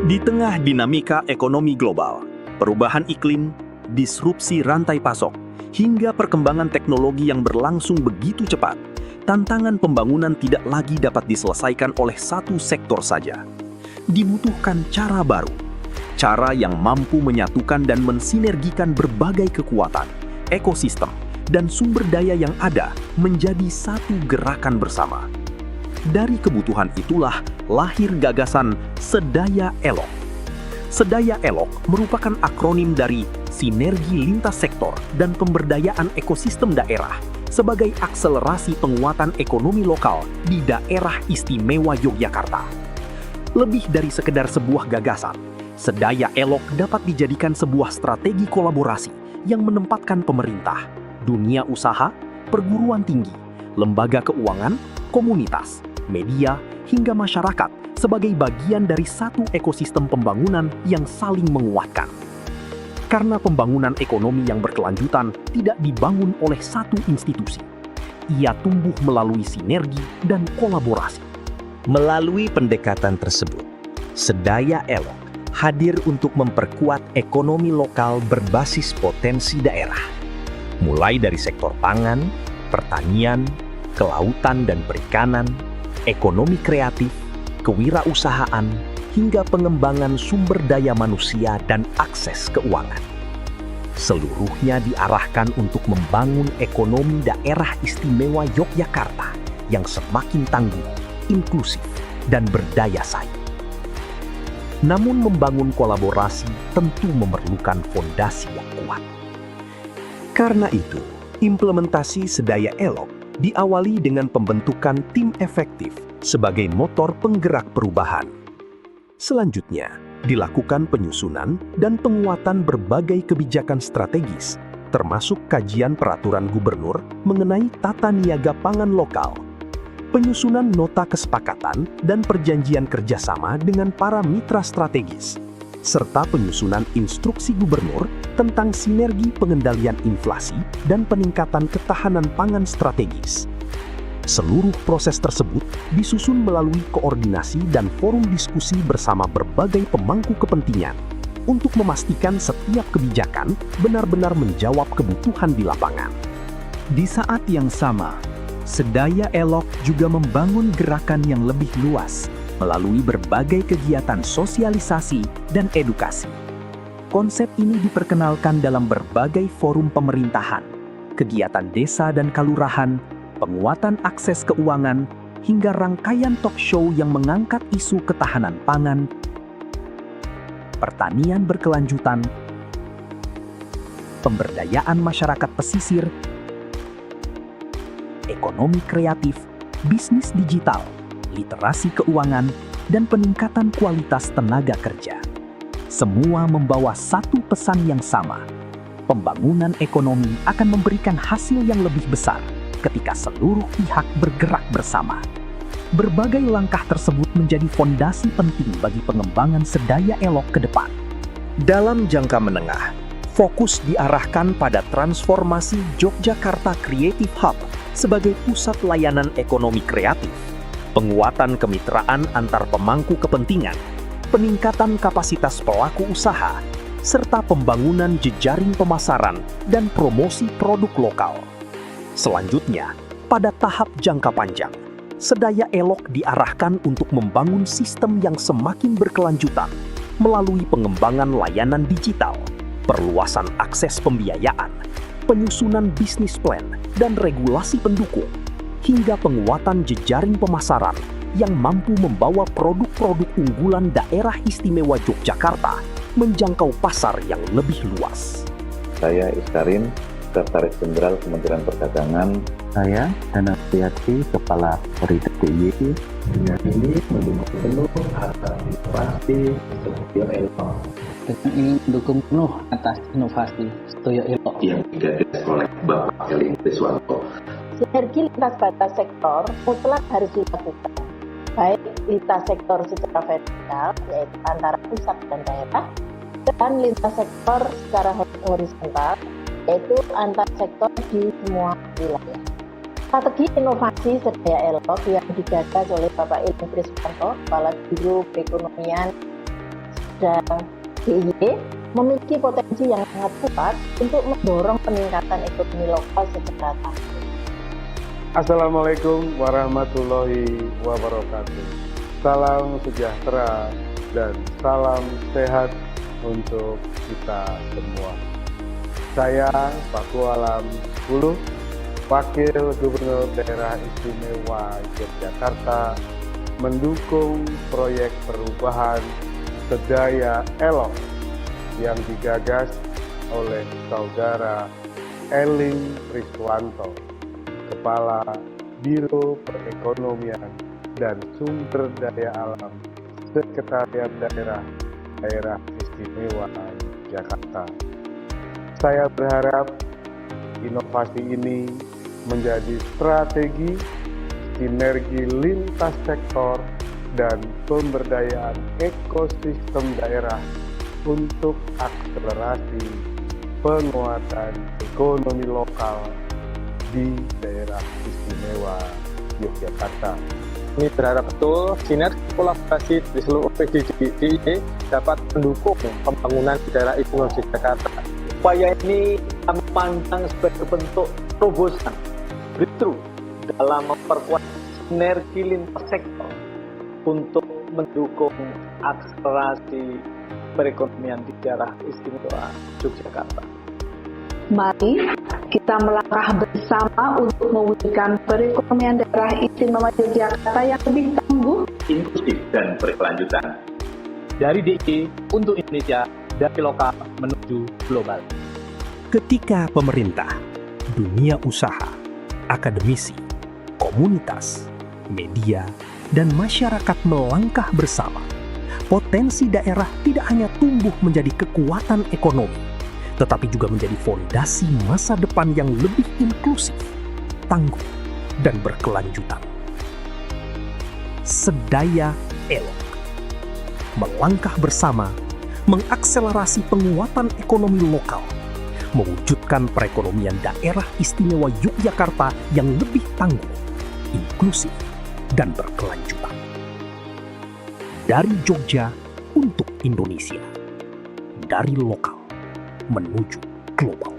Di tengah dinamika ekonomi global, perubahan iklim, disrupsi rantai pasok, hingga perkembangan teknologi yang berlangsung begitu cepat, tantangan pembangunan tidak lagi dapat diselesaikan oleh satu sektor saja. Dibutuhkan cara baru, cara yang mampu menyatukan dan mensinergikan berbagai kekuatan, ekosistem, dan sumber daya yang ada menjadi satu gerakan bersama. Dari kebutuhan itulah lahir gagasan Sedaya Elok. Sedaya Elok merupakan akronim dari Sinergi Lintas Sektor dan Pemberdayaan Ekosistem Daerah sebagai akselerasi penguatan ekonomi lokal di Daerah Istimewa Yogyakarta. Lebih dari sekedar sebuah gagasan, Sedaya Elok dapat dijadikan sebuah strategi kolaborasi yang menempatkan pemerintah, dunia usaha, perguruan tinggi, lembaga keuangan, komunitas, media, hingga masyarakat sebagai bagian dari satu ekosistem pembangunan yang saling menguatkan. Karena pembangunan ekonomi yang berkelanjutan tidak dibangun oleh satu institusi. Ia tumbuh melalui sinergi dan kolaborasi. Melalui pendekatan tersebut, Sedaya Elok hadir untuk memperkuat ekonomi lokal berbasis potensi daerah. Mulai dari sektor pangan, pertanian, kelautan dan perikanan, ekonomi kreatif, kewirausahaan, hingga pengembangan sumber daya manusia dan akses keuangan. Seluruhnya diarahkan untuk membangun ekonomi daerah istimewa Yogyakarta yang semakin tangguh, inklusif, dan berdaya saing. Namun membangun kolaborasi tentu memerlukan fondasi yang kuat. Karena itu, implementasi Sedaya Elok diawali dengan pembentukan tim efektif sebagai motor penggerak perubahan. Selanjutnya, dilakukan penyusunan dan penguatan berbagai kebijakan strategis, termasuk kajian peraturan gubernur mengenai tata niaga pangan lokal, penyusunan nota kesepakatan dan perjanjian kerjasama dengan para mitra strategis, serta penyusunan instruksi gubernur tentang sinergi pengendalian inflasi dan peningkatan ketahanan pangan strategis. Seluruh proses tersebut disusun melalui koordinasi dan forum diskusi bersama berbagai pemangku kepentingan untuk memastikan setiap kebijakan benar-benar menjawab kebutuhan di lapangan. Di saat yang sama, Sedaya Elok juga membangun gerakan yang lebih luas melalui berbagai kegiatan sosialisasi dan edukasi. Konsep ini diperkenalkan dalam berbagai forum pemerintahan, kegiatan desa dan kalurahan, penguatan akses keuangan, hingga rangkaian talk show yang mengangkat isu ketahanan pangan, pertanian berkelanjutan, pemberdayaan masyarakat pesisir, ekonomi kreatif, bisnis digital, literasi keuangan, dan peningkatan kualitas tenaga kerja. Semua membawa satu pesan yang sama. Pembangunan ekonomi akan memberikan hasil yang lebih besar ketika seluruh pihak bergerak bersama. Berbagai langkah tersebut menjadi fondasi penting bagi pengembangan Sedaya Elok ke depan. Dalam jangka menengah, fokus diarahkan pada transformasi Yogyakarta Creative Hub sebagai pusat layanan ekonomi kreatif, penguatan kemitraan antar pemangku kepentingan, peningkatan kapasitas pelaku usaha, serta pembangunan jejaring pemasaran dan promosi produk lokal. Selanjutnya, pada tahap jangka panjang, Sedaya Elok diarahkan untuk membangun sistem yang semakin berkelanjutan melalui pengembangan layanan digital, perluasan akses pembiayaan, penyusunan bisnis plan, dan regulasi pendukung, hingga penguatan jejaring pemasaran yang mampu membawa produk-produk unggulan Daerah Istimewa Yogyakarta menjangkau pasar yang lebih luas. Saya Iskarin, Sekretaris Jenderal Kementerian Perdagangan. Saya Dana Priyati, Kepala Koridor DIY. Dengan ini mendukung penuh atas inovasi Sedaya Elok. Dengan ingin mendukung penuh atas inovasi Sedaya Elok yang digagas oleh Bapak Eling Riswanto. Sinergi lintas batas sektor mutlak harus dilakukan, baik lintas sektor secara vertikal, yaitu antara pusat dan daerah, dan lintas sektor secara horizontal, yaitu antar sektor di semua wilayah. Strategi inovasi Sedaya Elok yang digagas oleh Bapak Eling Riswanto, Kepala Biro Perekonomian dan DIY memiliki potensi yang sangat kuat untuk mendorong peningkatan ekonomi lokal secara tangguh. Assalamualaikum warahmatullahi wabarakatuh. Salam sejahtera dan salam sehat untuk kita semua. Saya Paku Alam 10, Wakil Gubernur Daerah Istimewa Yogyakarta, mendukung proyek perubahan Sedaya Elok yang digagas oleh Saudara Eling Riswanto, Kepala Biro Perekonomian dan Sumber Daya Alam Sekretariat Daerah Istimewa Jakarta. Saya berharap inovasi ini menjadi strategi sinergi lintas sektor dan pemberdayaan ekosistem daerah untuk akselerasi penguatan ekonomi lokal di daerah istimewa Yogyakarta. Kami berharap betul sinergi kolaborasi di seluruh PDDIY dapat mendukung pembangunan di daerah istimewa Yogyakarta. Upaya ini kami pandang sebagai bentuk terobosan breakthrough dalam memperkuat sinergi lintas sektor untuk mendukung akselerasi perekonomian di daerah istimewa Yogyakarta. Mari kita melangkah bersama untuk mewujudkan perekonomian daerah istimewa Yogyakarta yang lebih tangguh, inklusif dan berkelanjutan. Dari DIY untuk Indonesia, dari lokal menuju global. Ketika pemerintah, dunia usaha, akademisi, komunitas, media, dan masyarakat melangkah bersama, potensi daerah tidak hanya tumbuh menjadi kekuatan ekonomi, tetapi juga menjadi fondasi masa depan yang lebih inklusif, tangguh, dan berkelanjutan. Sedaya Elok melangkah bersama, mengakselerasi penguatan ekonomi lokal, mewujudkan perekonomian daerah istimewa Yogyakarta yang lebih tangguh, inklusif, dan berkelanjutan. Dari Jogja untuk Indonesia, dari lokal menuju global.